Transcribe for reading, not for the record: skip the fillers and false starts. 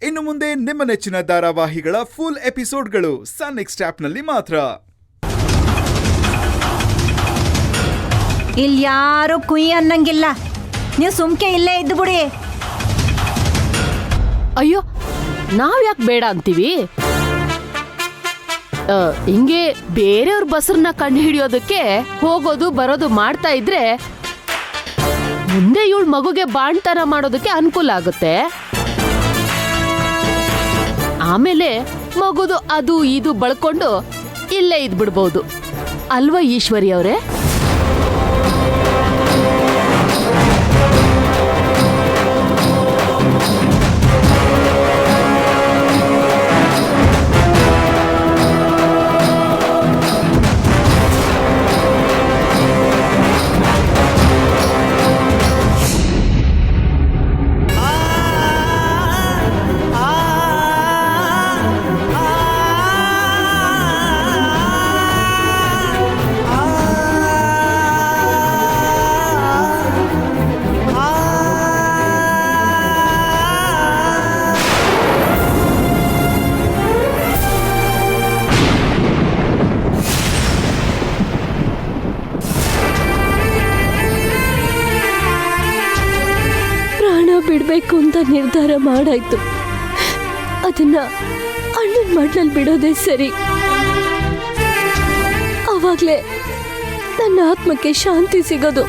ಇನ್ನು ಮುಂದೆ ನಿಮ್ಮ ನೆಚ್ಚಿನ ಧಾರಾವಾಹಿಗಳ ಫುಲ್ ಎಪಿಸೋಡ್ಗಳು ಸನ್ ನೆಕ್ಸ್ಟ್ ಆಪ್ನಲ್ಲಿ ಮಾತ್ರ. ಇಲ್ಲಿ ಯಾರು ಕುಯ್ ಅನ್ನಂಗಿಲ್ಲ, ನೀವು ಸುಮ್ಕೆ ಇಲ್ಲೇ ಇದ್ದು ಬಿಡಿ. ಅಯ್ಯೋ, ನಾವ್ ಯಾಕೆ ಬೇಡ ಅಂತೀವಿ? ಹಿಂಗೆ ಬೇರೆಯವ್ರ ಬಸ್ರನ್ನ ಕಂಡು ಹಿಡಿಯೋದಕ್ಕೆ ಹೋಗೋದು ಬರೋದು ಮಾಡ್ತಾ ಇದ್ರೆ ಮುಂದೆ ಇವಳ ಮಗುಗೆ ಬಾಣ್ತನ ಮಾಡೋದಕ್ಕೆ ಅನುಕೂಲ ಆಗುತ್ತೆ. ಆಮೇಲೆ ಮಗುದು ಅದು ಇದು ಬಳ್ಕೊಂಡು ಇಲ್ಲೇ ಇದ್ಬಿಡ್ಬೋದು ಅಲ್ವಾ ಈಶ್ವರಿ ಅವರೇ? ಬಿಡ್ಬೇಕು ಅಂತ ನಿರ್ಧಾರ ಮಾಡಾಯ್ತು. ಅದನ್ನ ಅಣ್ಣನ ಮಡ್ಲಲ್ಲಿ ಬಿಡೋದೇ ಸರಿ. ಅವಾಗ್ಲೇ ನನ್ನ ಆತ್ಮಕ್ಕೆ ಶಾಂತಿ ಸಿಗೋದು.